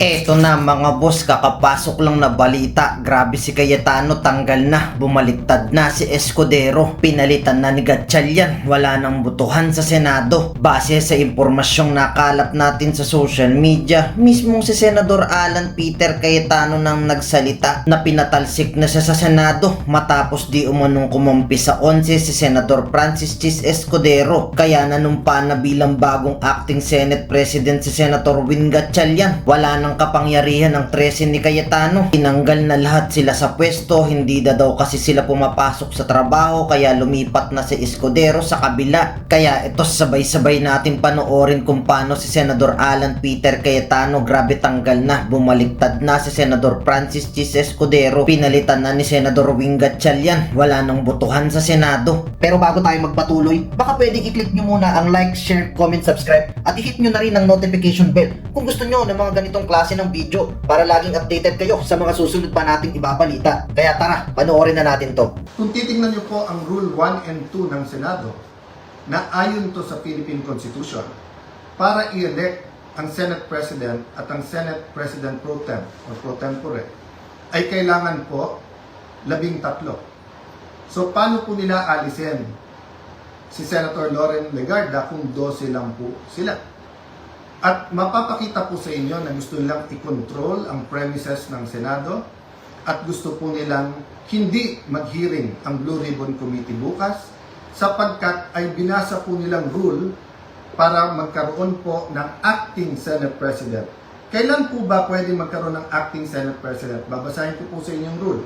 Eto na mga boss, kakapasok lang na balita. Grabe si Cayetano, tanggal na, bumaliktad na si Escudero. Pinalitan na ni Gatchalian, wala nang butuhan sa Senado. Base sa impormasyong nakalap natin sa social media, mismong si Senador Alan Peter Cayetano nang nagsalita na pinatalsik na siya sa Senado matapos di umanong kumampi sa 11 si Senador Francis Chis Escudero. Kaya nanumpa na bilang bagong acting Senate President si Senator Win Gatchalian. Wala nang kapangyarihan ng 13 ni Cayetano. Tinanggal na lahat sila sa pwesto, hindi na daw kasi sila pumapasok sa trabaho kaya lumipat na si Escudero sa kabila. Kaya ito sabay-sabay natin panoorin kung paano si Senador Alan Peter Cayetano grabe tanggal na, bumaliktad na si Senador Francis Chis Escudero, pinalitan na ni Senador Win Gatchalian, wala nang botohan sa Senado. Pero bago tayo magpatuloy, baka pwedeng i-click nyo muna ang like, share, comment, subscribe at i-hit nyo na rin ang notification bell kung gusto nyo ng mga ganitong klase ng video para laging updated kayo sa mga susunod pa nating ibabalita. Kaya tara, panoorin na natin to. Kung titingnan niyo po ang Rule 1 and 2 ng Senado, na ayon to sa Philippine Constitution, para i-elect ang Senate President at ang Senate President Pro Tem o Pro Tempore, ay kailangan po 13. So paano po nila alisin si Senator Loren Legarda kung 12 lang po sila? At mapapakita po sa inyo na gusto nilang i-control ang premises ng Senado at gusto po nilang hindi mag-hearing ang Blue Ribbon Committee bukas sapagkat ay binasa po nilang rule para magkaroon po ng acting Senate President. Kailan po ba pwede magkaroon ng acting Senate President? Babasahin ko po sa inyong rule.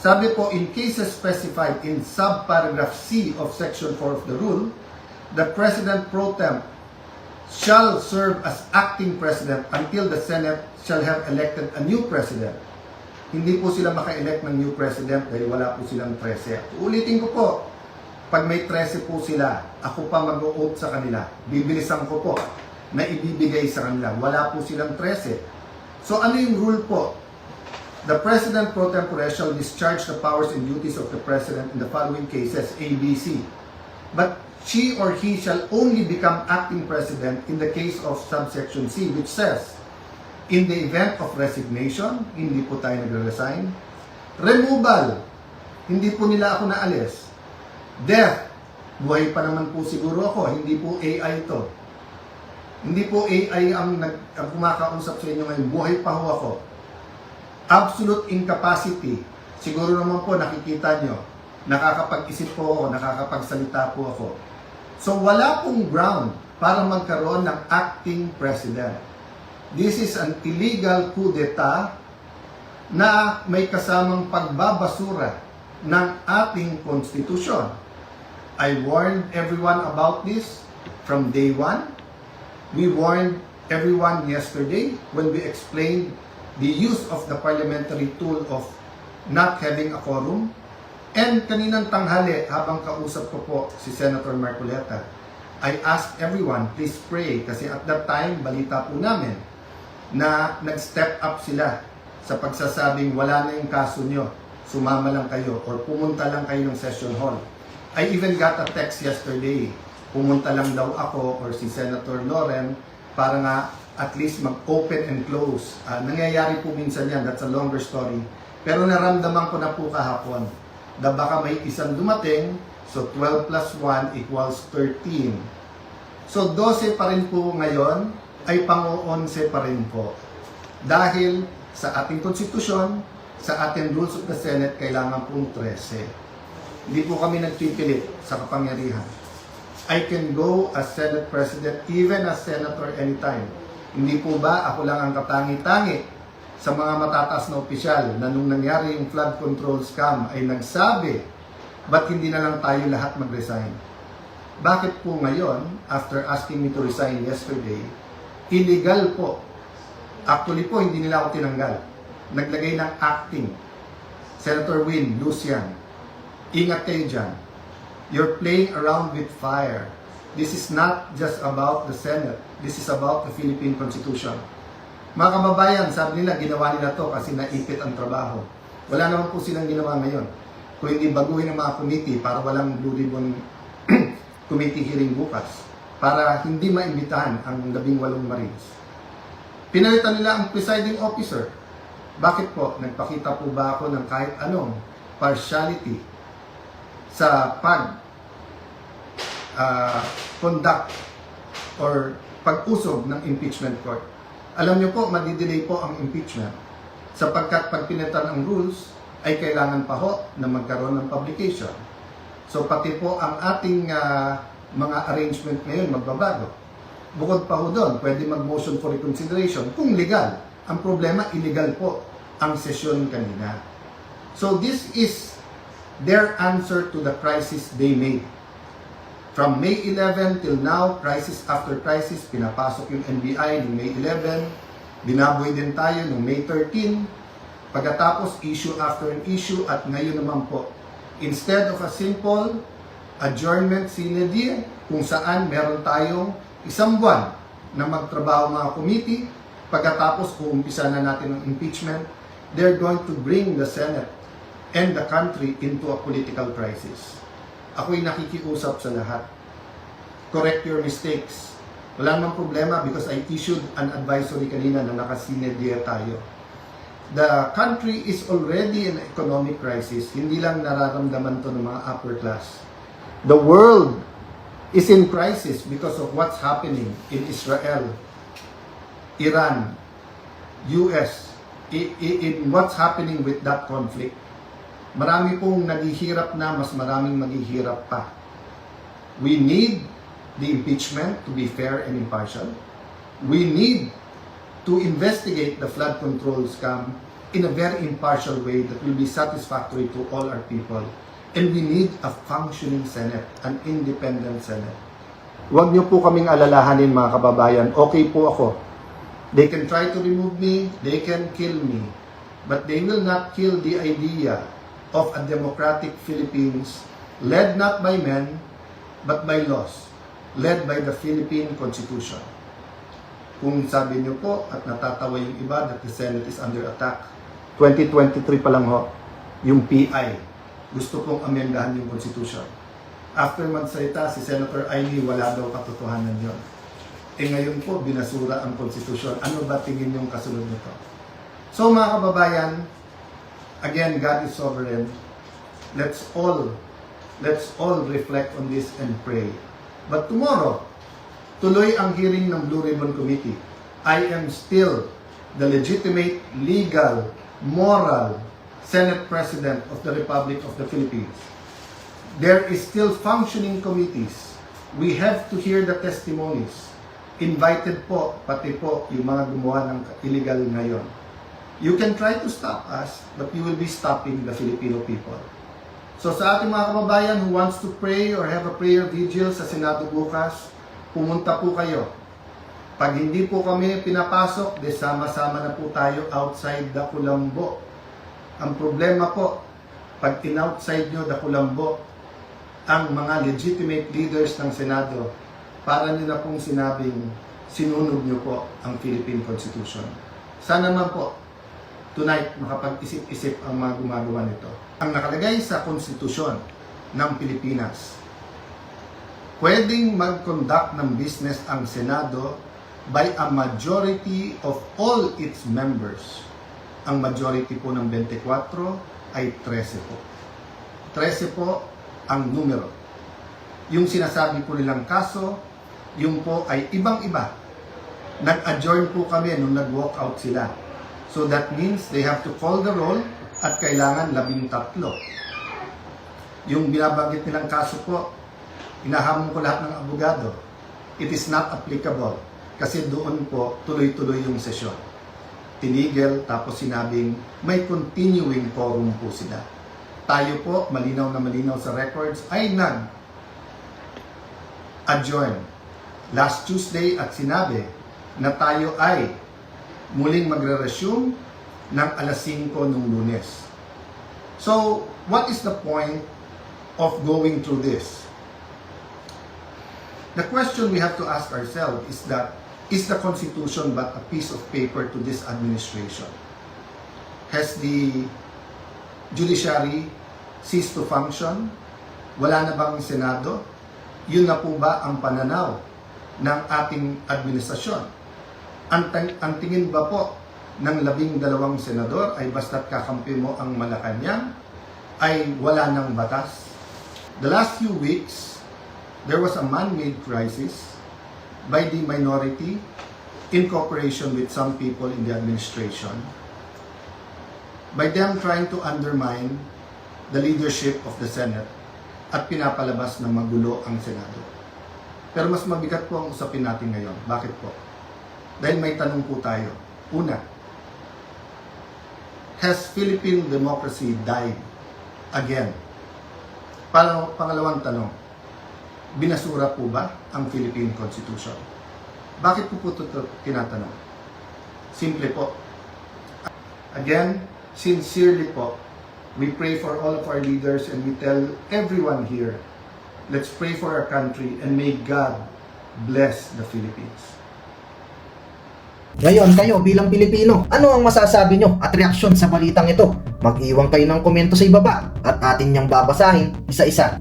Sabi po, in cases specified in subparagraph C of Section 4 of the rule, the President Pro Tem shall serve as acting president until the Senate shall have elected a new president. Hindi po sila maka-elect ng new president dahil wala po silang 13. Ulitin ko po, pag may 13 po sila, ako pa mag-o-oath sa kanila. Bibilisan ko po na ibibigay sa kanila. Wala po silang 13. So ano yung rule po? The President Pro Tempore shall discharge the powers and duties of the President in the following cases, A, B, C. But she or he shall only become acting president in the case of subsection C, which says, in the event of resignation, hindi po tayo nagre-resign. Removal, hindi po nila ako naalis. Death, buhay pa naman po siguro ako, hindi po AI ito. Hindi po AI ang kumakausap sa inyo ngayon, buhay pa ho ako. Absolute incapacity, siguro naman po nakikita nyo, nakakapag-isip po ako, nakakapagsalita po ako. So wala pong ground para magkaroon ng acting president. This is an illegal coup d'etat na may kasamang pagbabasura ng ating konstitusyon. I warned everyone about this from day one. We warned everyone yesterday when we explained the use of the parliamentary tool of not having a quorum. And kaninang tanghali, habang kausap ko po si Senator Marcoleta, I asked everyone, please pray, kasi at that time, balita po namin na nag-step up sila sa pagsasabing wala na yung kaso nyo, sumama lang kayo or pumunta lang kayo ng session hall. I even got a text yesterday, pumunta lang daw ako or si Senator Loren para nga at least mag-open and close. Nangyayari po minsan yan, that's a longer story. Pero naramdaman ko na po kahapon na baka may isang dumating, so 12 plus 1 equals 13. So 12 pa rin po ngayon, ay pang-11 pa rin po. Dahil sa ating konstitusyon, sa ating rules of the Senate, kailangan pong 13. Hindi po kami nagpipilit sa kapangyarihan. I can go as Senate President, even as Senator anytime. Hindi po ba ako lang ang katangi-tangi sa mga matataas na opisyal na nung nangyari yung flood control scam ay nagsabi, ba't hindi na lang tayo lahat mag-resign? Bakit po ngayon, after asking me to resign yesterday, illegal po. Actually po, hindi nila ako tinanggal. Naglagay ng acting. Senator Win, Lucian, ingat kayo dyan. You're playing around with fire. This is not just about the Senate. This is about the Philippine Constitution. Mga kababayan, sabi nila, ginawa nila to kasi naipit ang trabaho. Wala naman po silang ginawa ngayon. Kung hindi baguhin ang mga committee para walang Blue Ribbon Committee hearing bukas. Para hindi maimbitahan ang 18 Marines. Pinalitan nila ang presiding officer. Bakit po? Nagpakita po ba ako ng kahit anong partiality sa conduct or pag-usog ng impeachment court? Alam niyo po, madidelay po ang impeachment sapagkat pag pinalitan ang rules ay kailangan pa ho na magkaroon ng publication. So pati po ang ating mga arrangement ngayon magbabago. Bukod pa ho doon, pwede mag-motion for reconsideration kung legal. Ang problema, illegal po ang sesyon kanina. So this is their answer to the crisis they made. From May 11 till now, crisis after crisis, pinapasok yung NBI ng May 11, binaboy din tayo ng May 13, pagkatapos issue after an issue, at ngayon naman po, instead of a simple adjournment sine die, kung saan meron tayong isang buwan na magtrabaho mga committee, pagkatapos uumpisa na natin ang impeachment, they're going to bring the Senate and the country into a political crisis. Ako'y nakikiusap sa lahat. Correct your mistakes. Wala namang problema because I issued an advisory kanina na nakasine die tayo. The country is already in economic crisis. Hindi lang nararamdaman to ng mga upper class. The world is in crisis because of what's happening in Israel, Iran, US, in what's happening with that conflict. Marami pong naghihirap na, mas maraming maghihirap pa. We need the impeachment to be fair and impartial. We need to investigate the flood control scam in a very impartial way that will be satisfactory to all our people. And we need a functioning Senate, an independent Senate. Huwag niyo po kaming alalahanin mga kababayan, okay po ako. They can try to remove me, they can kill me, but they will not kill the idea of a democratic Philippines led not by men, but by laws, led by the Philippine Constitution. Kung sabi niyo po at natatawa yung iba that the Senate is under attack, 2023 pa lang ho, yung PI, gusto pong amendahan yung Constitution. After magsalita si Senator Aimee, wala daw katotohanan yon. Ngayon po, binasura ang Constitution. Ano ba tingin yung kasunod nito? So mga kababayan, again, God is sovereign. Let's all reflect on this and pray. But tomorrow, tuloy ang hearing ng Blue Ribbon Committee. I am still the legitimate, legal, moral Senate President of the Republic of the Philippines. There is still functioning committees. We have to hear the testimonies. Invited po, pati po yung mga gumawa ng illegal ngayon. You can try to stop us, but you will be stopping the Filipino people. So sa ating mga kababayan who wants to pray or have a prayer vigil sa Senado bukas, pumunta po kayo. Pag hindi po kami pinapasok, sama-sama na po tayo outside the Kulambo. Ang problema po, pag in-outside nyo the Kulambo, ang mga legitimate leaders ng Senado, para nyo na pong sinabing sinunod nyo po ang Philippine Constitution. Sana naman po, tonight, makapag-isip-isip ang mga gumagawa nito. Ang nakalagay sa Konstitusyon ng Pilipinas, pwedeng mag-conduct ng business ang Senado by a majority of all its members. Ang majority po ng 24 ay 13 po. 13 po ang numero. Yung sinasabi po nilang kaso, yung po ay ibang-iba. Nag-adjourn po kami nung nag-walk out sila. So that means they have to call the roll at kailangan 13. Yung binabanggit nilang kaso po, inahamon ko lahat ng abogado. It is not applicable kasi doon po tuloy-tuloy yung sesyon. Tinigil tapos sinabing may continuing quorum po sila. Tayo po, malinaw na malinaw sa records, ay nag-adjourn last Tuesday at sinabi na tayo ay muling magre-resume ng alas 5 nung Lunes. So, what is the point of going through this? The question we have to ask ourselves is that, is the Constitution but a piece of paper to this administration? Has the judiciary ceased to function? Wala na bang Senado? Yun na po ba ang pananaw ng ating administrasyon? Ang tingin ba po ng 12 senador ay basta't kakampi mo ang Malacanang ay wala ng batas? The last few weeks, there was a man-made crisis by the minority in cooperation with some people in the administration, by them trying to undermine the leadership of the Senate at pinapalabas na magulo ang Senado. Pero mas mabigat po ang usapin natin ngayon. Bakit po? Dahil may tanong po tayo. Una, has Philippine democracy died again? Pangalawang tanong, binasura po ba ang Philippine Constitution? Bakit po ito tinatanong? Simple po. Again, sincerely po, we pray for all of our leaders and we tell everyone here, let's pray for our country and may God bless the Philippines. Ngayon, kayo bilang Pilipino, ano ang masasabi nyo at reaksyon sa balitang ito? Mag-iwan kayo ng komento sa ibaba at atin niyang babasahin isa-isa.